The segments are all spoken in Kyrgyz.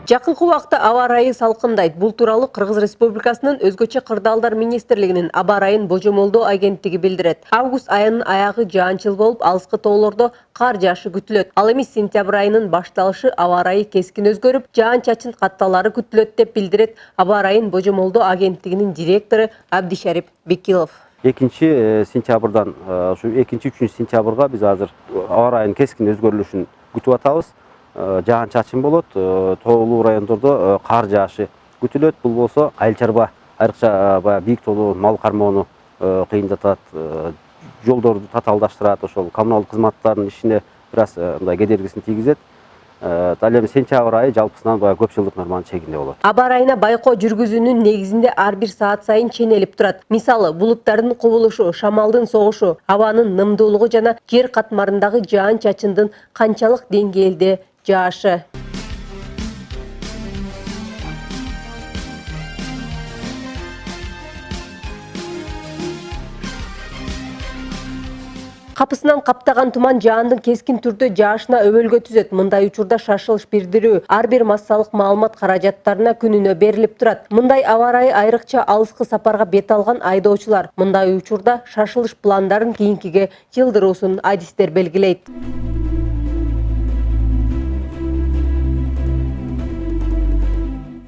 Жакынкы убакта аба ырайы салкындайт. Бул тууралуу Кыргыз Республикасынын өзгөчө кырдаалдар министрлигинин аба ырайын божомолдоо агенттиги билдирет. Август айынын аягы жаанчыл болуп, алыскы тоолордо кар жаашы күтүлөт. Ал эми сентябрь айынын башталышы аба ырайы кескин өзгөрүп, жаан-чачын катталары күтүлөт деп билдирет аба ырайын божомолдоо агенттигинин директору Абдишарип Бекилов. 2-сентябрдан ушу 2-3 сентябрга биз азыр аба ырайынын кескин өзгөрүлүшүн күтүп атабыз. Жаан-чачын болот, тоолуу райондордо кар жаашы күтүлөт. Бул болсо айыл чарба, айрыкча бийик тоолуу мал кармоону кыйындатат, жолдорду татаалдаштырат, ошол коммуналдык кызматтардын ишине бир аз мындай кедергисин тийгизет. Ал эми сентябрь айы жалпысынан көп жылдык норманын чегинде болот. Аба ырайына байкоо жүргүзүүнүн негизинде ар бир саат сайын ченелип турат. Мисалы, булуттардын кубулушу, шамалдын согушу, абанын нымдуулугу жана жер катмарындагы жаан-чачындын канчалык деңгээлде жаашы. Капысынан каптаган туман жаандын кескин түрдө жаашына өбөлгө түзөт. Мындай учурда шашылыш билдирүү ар бир массалык маалымат каражаттарына күнүнө берилип турат. Мындай аба ырайы айрыкча алыскы сапарга бет алган айдоочулар мындай учурда шашылыш пландарын кийинкиге жылдыруусун адистер белгилейт.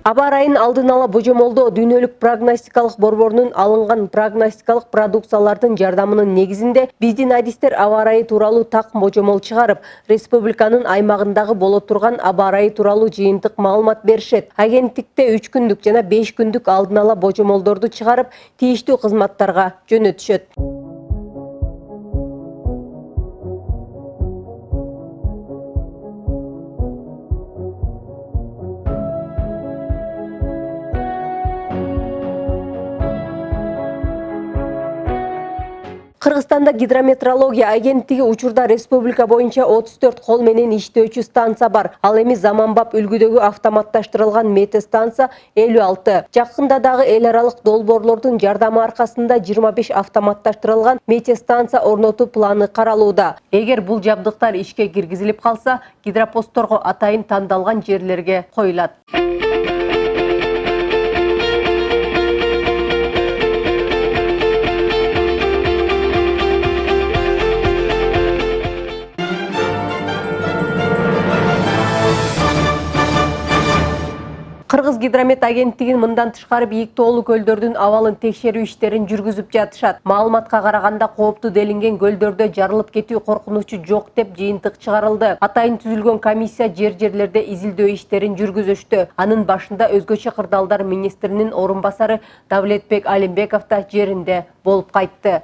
Аба ырайын алдын ала божомолдоо дүйнөлүк прогностикалык борборунун алынган прогностикалык продукциялардын жардамынын негизинде биздин адистер аба ырайы тууралуу так божомол чыгарып, республиканын аймагындагы боло турган аба ырайы тууралуу жыйынтык маалымат беришет. Агенттикте 3 күндүк жана 5 күндүк алдын ала божомолдорду чыгарып, тийиштүү кызматтарга жөнөтүшөт. Кыргызстанда гидрометеорология агенттиги учурда республика боюнча 34 кол менен иштөөчү станция бар. Ал эми заманбап үлгүдөгү автоматташтырылган метеостанция 56. Жакында дагы эл аралык долбоорлордун жардамы аркасында 25 автоматташтырылган метеостанция орнотуу планы каралууда. Эгер бул жабдыктар ишке киргизилип калса, гидропостторго атайын тандалган жерлерге коюлат. Кыргыз гидромет агенттигин мындан тышкары бийик тоолуу көлдөрдүн абалын текшерүү иштерин жүргүзүп жатышат. Маалыматка караганда кооптуу делинген көлдөрдө жарылып кетүү коркунучу жок деп жыйынтык чыгарылды. Атайын түзүлгөн комиссия жер-жерлерде изилдөө иштерин жүргүзүштү. Анын башында өзгөчө кырдаалдар министринин орун басары Давлетбек Алимбеков да жеринде болуп кайтты.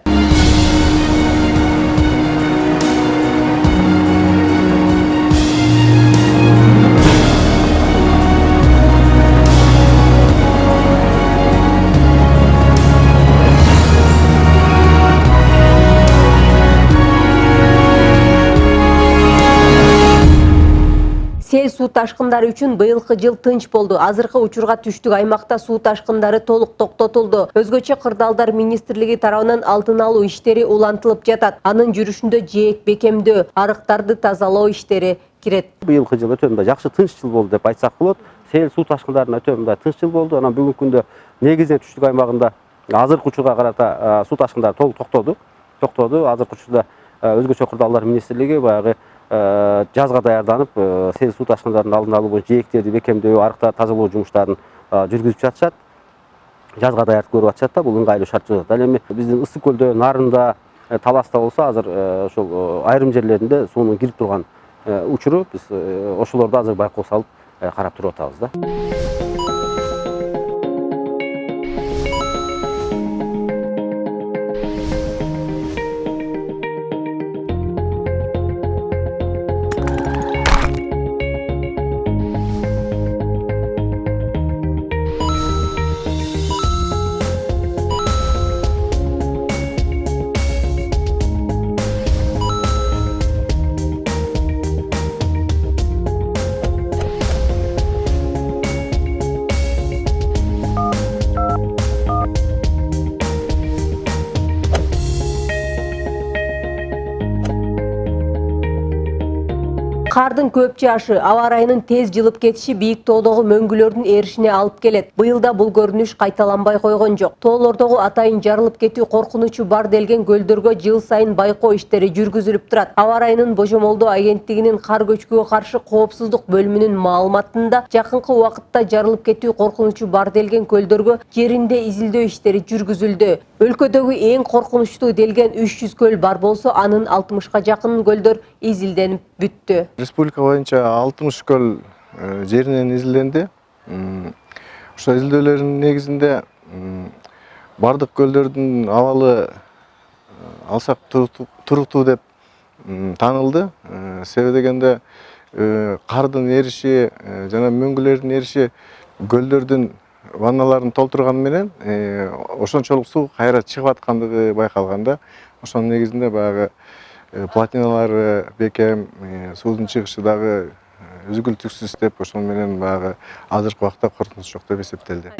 Сел суу ташкындары үчүн быйылкы жыл тынч болду. Азыркы учурга түштүк аймакта суу ташкындары толук токтотулду. Өзгөчө кырдаалдар министрлиги тарабынан алдын алуу иштери улантылып жатат. Анын жүрүшүндө жээк бекемдөө, арыктарды тазалоо иштери кирет. Быйылкы жыл өтө мындай жакшы тынч жыл болду деп айтсак болот. Сел суу ташкындарына өтө мындай тынч жыл болду. Анан бүгүнкү күндө негизинен түштүк аймагында азыркы учурга карата суу ташкындары толук токтоду. Азыркы учурда өзгөчө кырдаалдар министрлиги баягы жазга даярданып, сел суу ташкындарынын алдын алуу боюнча жээктерди бекемдөө, арыктарды тазалоо жумуштарын жүргүзүп жатышат. Жазга даярдык көрүп атышат да, бул ыңгайлуу шарт жасалат. Ал эми биздин Ысык көлдө, Нарында, Таласта болсо азыр ошол айрым жерлеринде суунун кирип турган учуру биз ошолорду азыр байкоо салып карап туруп атабыз да. Кардын көп жаашы, аба ырайынын тез жылып кетиши бийик тоодогу мөңгүлөрдүн эришине алып келет. Быйыл да бул көрүнүш кайталанбай койгон жок. Тоолордогу атайын жарылып кетүү коркунучу бар делген көлдөргө жыл сайын байкоо иштери жүргүзүлүп турат. Аба ырайынын божомолдоо агенттигинин кар көчкүгө каршы коопсуздук бөлүмүнүн маалыматында жакынкы убакытта жарылып кетүү коркунучу бар делген көлдөргө жеринде изилдөө иштери жүргүзүлдү. Өлкөдөгү эң коркунучтуу делген 300 көл бар болсо, анын 60ка жакын көлдөр изилденип бүттү. Республика боюнча 60 көл жеринен изилденди. Ошо изилдөөлөрдүн негизинде бардык көлдөрдүн абалы алсак туруктуу деп таанылды. Себеби дегенде кардын эриши жана мөңгүлөрдүн эриши көлдөрдүн ванналарын толтурганы менен ошончолук суу кайра чыгып аткандыгы байкалганда, ошонун негизинде баягы плотиналары бекем, суудун чыгышы дагы үзгүлтүксүз деп, ошон менен баягы азыркы убакта коркунуч жок деп эсептелди.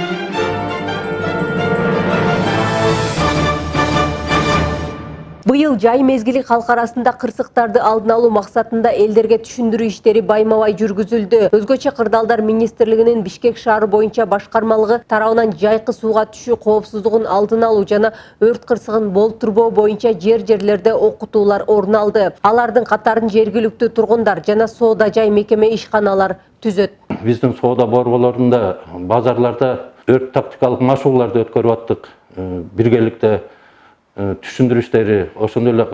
Быйыл жай мезгили калк арасында кырсыктарды алдын алуу максатында элдерге түшүндүрүү иштери байма-бай жүргүзүлдү. Өзгөчө Кырдаалдар министрлигинин Бишкек шаары боюнча башкармалыгы тарабынан жайкы сууга түшүү коопсуздугун алдын алуу жана өрт кырсыгын болтурбоо боюнча жерлерде окутуулар орун алды. Алардын катарын жергиликтүү тургундар жана соода жай мекеме ишканалар түзөт. Биздин соода борборлорунда, базарларда өрт тактикалык машыгууларды өткөрүп аттык. Биргеликте түшүндүрүштери, ошондой эле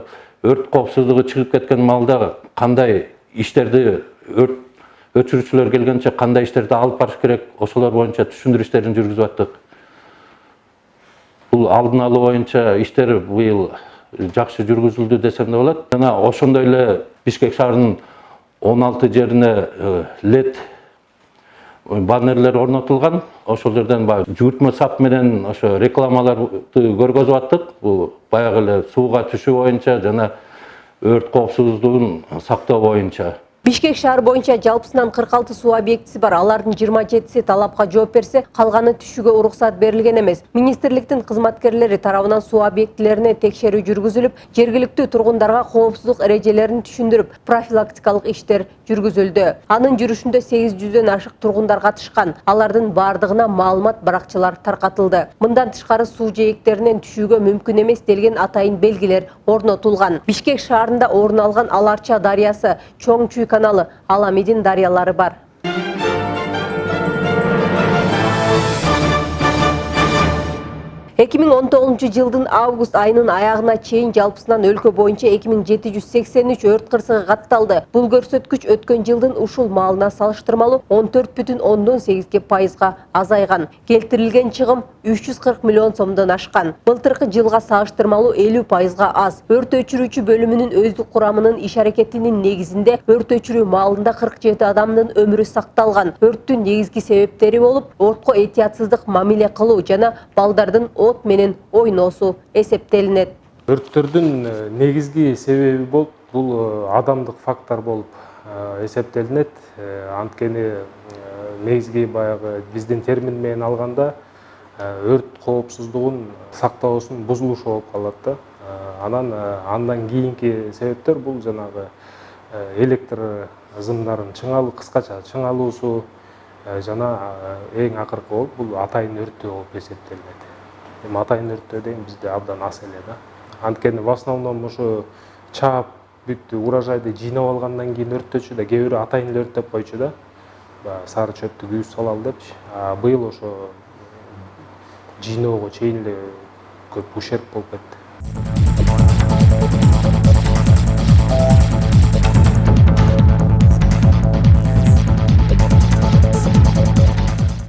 өрт коопсуздугу чыгып кеткен маалда кандай иштерди, өрт өчүрүүчүлөр келгенче кандай иштерди алып барыш керек, ошолор боюнча түшүндүрүү иштерин жүргүзүп аттык. Бул алдын алуу боюнча иштер быйыл жакшы жүргүзүлдү десем да болот. Жана ошондой эле Бишкек шаарынын 16 жерине LED баннерлер орнотулган. Ошол жерден жүгүртмө сап менен ошо рекламаларды көргөзүп аттык. Бул баягы эле сууга түшүү боюнча жана өрт коопсуздугун сактоо боюнча. Бишкек шаар боюнча жалпысынан 46 суу объектиси бар. Алардын 27си талапка жооп берсе, калганы түшүүгө уруксат берилген эмес. Министрликтин кызматкерлери тарабынан суу объектилерине текшерүү жүргүзүлүп, жергиликтүү тургундарга коопсуздук эрежелерин түшүндүрүп, профилактикалык иштер жүргүзүлдү. Анын жүрүшүндө 800дөн ашык тургундар катышкан. Алардын бардыгына маалымат баракчалар таркатылды. Мындан тышкары суу жээктеринен түшүүгө мүмкүн эмес делген атайын белгилер орнотулган. Бишкек шаарында орун алган Аларча дарыясы, Чоң Чүй каналы, Аламидин дарыялары бар. 2019 жылдын август айынын аягына чейин жалпысынан өлкө боюнча 2783 өрт кырсыгы катталды. Бул көрсөткүч өткөн жылдын ушул маалына салыштырмалуу 14,8%га азайган. Келтирилген чыгым 340 миллион сомдон ашкан. Былтыркы жылга салыштырмалуу 50%га аз. Өрт өчүрүүчү бөлүмүнүн өздүк курамынын иш аракетинин негизинде өрт өчүрүү маалында 47 адамдын өмүрү сакталган. Өрттүн негизги себептери болуп, отко этиятсыздык мамиле кылуу жана балдардын от менен ойноосу эсептелинет. Өрттөрдүн негизги себеби болуп, бул адамдык фактор болуп эсептелинет. Анткени негизги баягы биздин термин менен алганда өрт коопсуздугун сактоосунун бузулушу болуп калат да. Андан кийинки себептер бул жанагы электр зымдарын кыскача чыңалуусу жана эң акыркы болуп бул атайын өрттөө болуп эсептелинет. Атайын өрттөө деген бизде абдан аз эле да. Анткени в основном ошо чаап бүт урожайды жыйнап алгандан кийин өрттөчү да, кээ бирөө атайын эле өрттөп койчу да. Сары чөптү күйүп салалы депчи. Быйыл ошо жыйноого чейин эле көп ушерп болуп кетти.